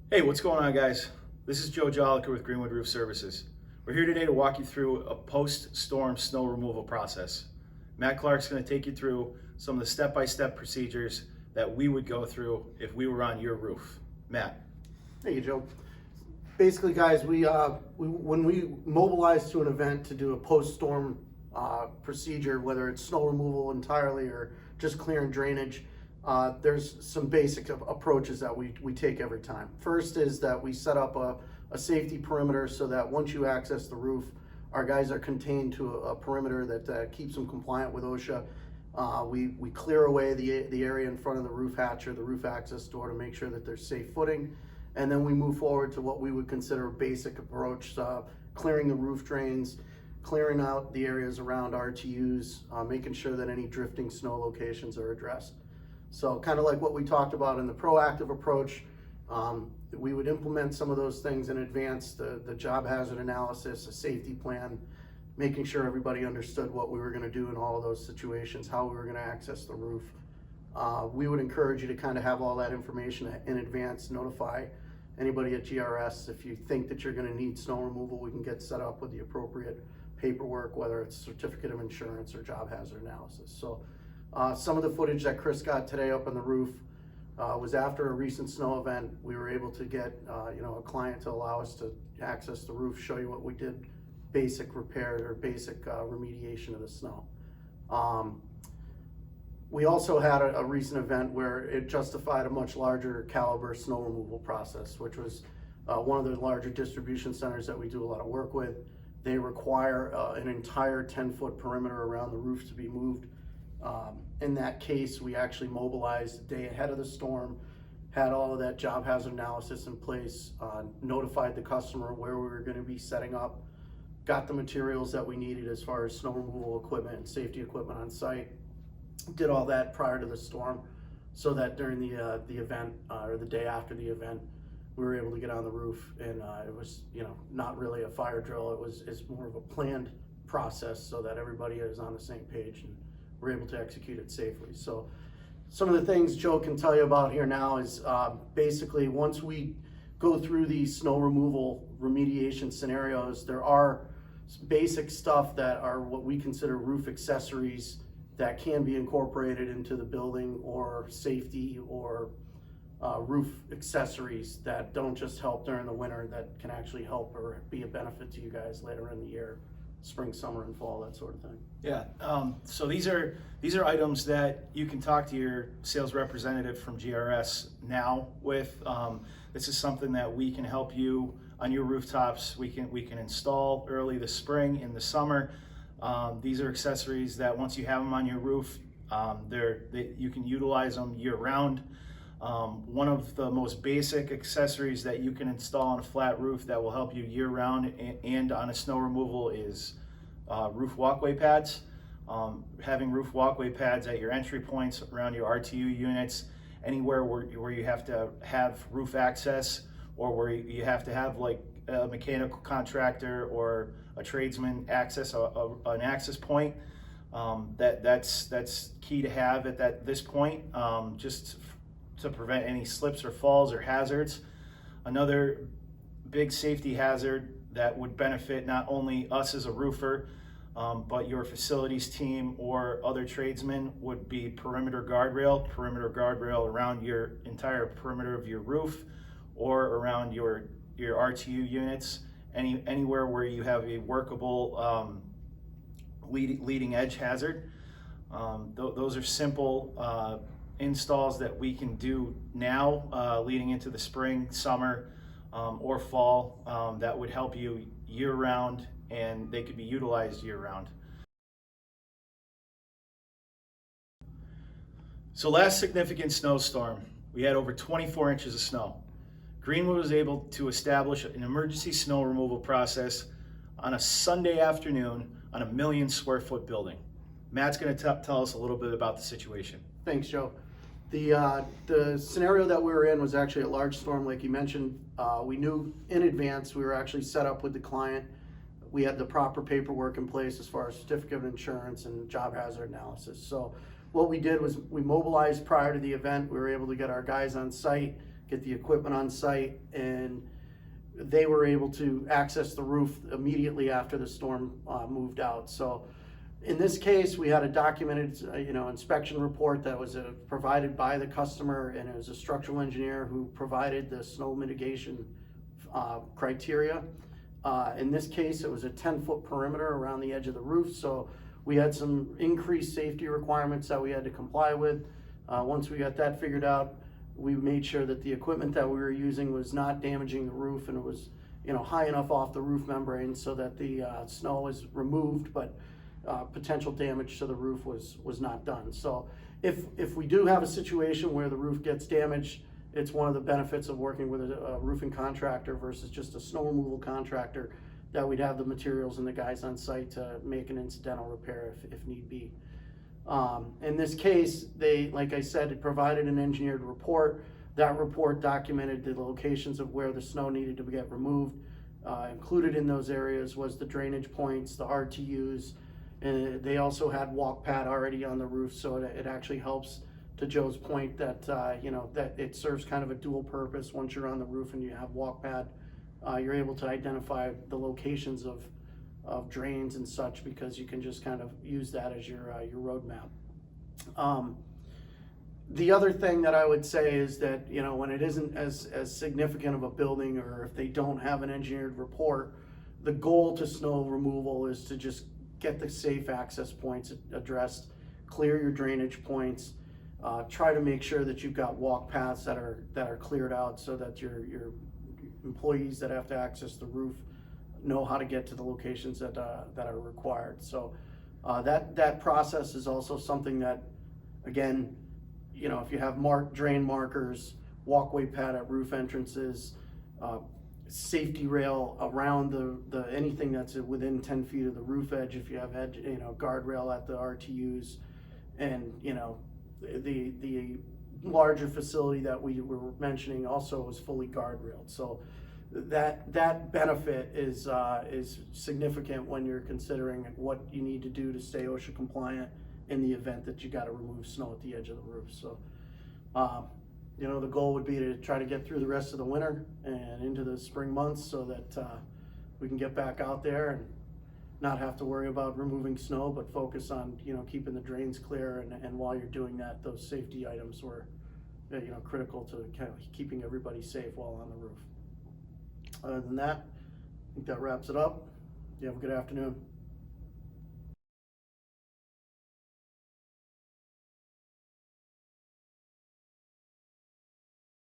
Hey, what's going on, guys? This is Joe Joliker with Greenwood Roof Services. We're here today to walk you through a post-storm snow removal process. Matt Clark's going to take you through some of the step-by-step procedures that we would go through if we were on your roof. Matt. Hey, Joe. Basically, guys, when we mobilize to an event to do a post-storm procedure, whether it's snow removal entirely or just clearing drainage, there's some basic approaches that we take every time. First is that we set up a safety perimeter so that once you access the roof, our guys are contained to a perimeter that keeps them compliant with OSHA. We clear away the area in front of the roof hatch or the roof access door to make sure that there's safe footing. And then we move forward to what we would consider a basic approach, clearing the roof drains, clearing out the areas around RTUs, making sure that any drifting snow locations are addressed. So kind of like what we talked about in the proactive approach, we would implement some of those things in advance, the job hazard analysis, a safety plan, making sure everybody understood what we were going to do in all of those situations, how we were going to access the roof. We would encourage you to kind of have all that information in advance, notify anybody at GRS. If you think that you're going to need snow removal, we can get set up with the appropriate paperwork, whether it's certificate of insurance or job hazard analysis. So some of the footage that Chris got today up on the roof was after a recent snow event. We were able to get a client to allow us to access the roof, show you what we did, basic repair or basic remediation of the snow. We also had a recent event where it justified a much larger caliber snow removal process, which was one of the larger distribution centers that we do a lot of work with. They require an entire 10-foot perimeter around the roof to be moved. In that case, we actually mobilized a day ahead of the storm, had all of that job hazard analysis in place, notified the customer where we were going to be setting up, got the materials that we needed as far as snow removal equipment and safety equipment on site, did all that prior to the storm so that during the event or the day after the event, we were able to get on the roof, and it was not really a fire drill. It's more of a planned process so that everybody is on the same page and we're able to execute it safely. So some of the things Joe can tell you about here now is basically once we go through these snow removal remediation scenarios, there are basic stuff that are what we consider roof accessories that can be incorporated into the building, or safety or roof accessories that don't just help during the winter, that can actually help or be a benefit to you guys later in the year, spring, summer, and fall, that sort of thing. Yeah. So these are items that you can talk to your sales representative from GRS now with. This is something that we can help you on your rooftops. We can install early this spring, in the summer. These are accessories that once you have them on your roof, you can utilize them year round. One of the most basic accessories that you can install on a flat roof that will help you year round and on a snow removal is roof walkway pads. Having roof walkway pads at your entry points around your RTU units, anywhere where you have to have roof access, or where you have to have like a mechanical contractor or a tradesman access an access point. That's key to have at this point, just to prevent any slips or falls or hazards. Another big safety hazard that would benefit not only us as a roofer, but your facilities team or other tradesmen would be perimeter guardrail around your entire perimeter of your roof, or around your RTU units, anywhere where you have a workable leading edge hazard. Those are simple installs that we can do now, leading into the spring, summer, or fall, that would help you year round, and they could be utilized year round. So last significant snowstorm, we had over 24 inches of snow. Greenwood was able to establish an emergency snow removal process on a Sunday afternoon on a 1 million square foot building. Matt's going to tell us a little bit about the situation. Thanks, Joe. The scenario that we were in was actually a large storm, like you mentioned. We knew in advance. We were actually set up with the client. We had the proper paperwork in place as far as certificate of insurance and job hazard analysis. So what we did was we mobilized prior to the event. We were able to get our guys on site, get the equipment on site, and they were able to access the roof immediately after the storm moved out. So in this case, we had a documented inspection report that was provided by the customer, and it was a structural engineer who provided the snow mitigation criteria. In this case, it was a 10-foot perimeter around the edge of the roof, so we had some increased safety requirements that we had to comply with. Once we got that figured out, we made sure that the equipment that we were using was not damaging the roof, and it was high enough off the roof membrane so that the snow was removed, but potential damage to the roof was not done. So if we do have a situation where the roof gets damaged, it's one of the benefits of working with a roofing contractor versus just a snow removal contractor, that we'd have the materials and the guys on site to make an incidental repair if need be. In this case, they, like I said, it provided an engineered report. That report documented the locations of where the snow needed to get removed. Included in those areas was the drainage points, the RTUs, and they also had walk pad already on the roof, so it actually helps, to Joe's point, that that it serves kind of a dual purpose. Once you're on the roof and you have walk pad, you're able to identify the locations of drains and such, because you can just kind of use that as your road map. The other thing that I would say is that when it isn't as significant of a building, or if they don't have an engineered report, the goal to snow removal is to just get the safe access points addressed, clear your drainage points, try to make sure that you've got walk paths that are cleared out, so that your employees that have to access the roof know how to get to the locations that are required. So that process is also something that, again, if you have drain markers, walkway pad at roof entrances, safety rail around the anything that's within 10 feet of the roof edge, if you have guardrail at the RTUs, and the larger facility that we were mentioning also was fully guardrailed. So that benefit is significant when you're considering what you need to do to stay OSHA compliant in the event that you got to remove snow at the edge of the roof. So the goal would be to try to get through the rest of the winter and into the spring months, so that we can get back out there and not have to worry about removing snow, but focus on keeping the drains clear, and while you're doing that, those safety items were critical to kind of keeping everybody safe while on the roof. Other than that, I think that wraps it up. You have a good afternoon.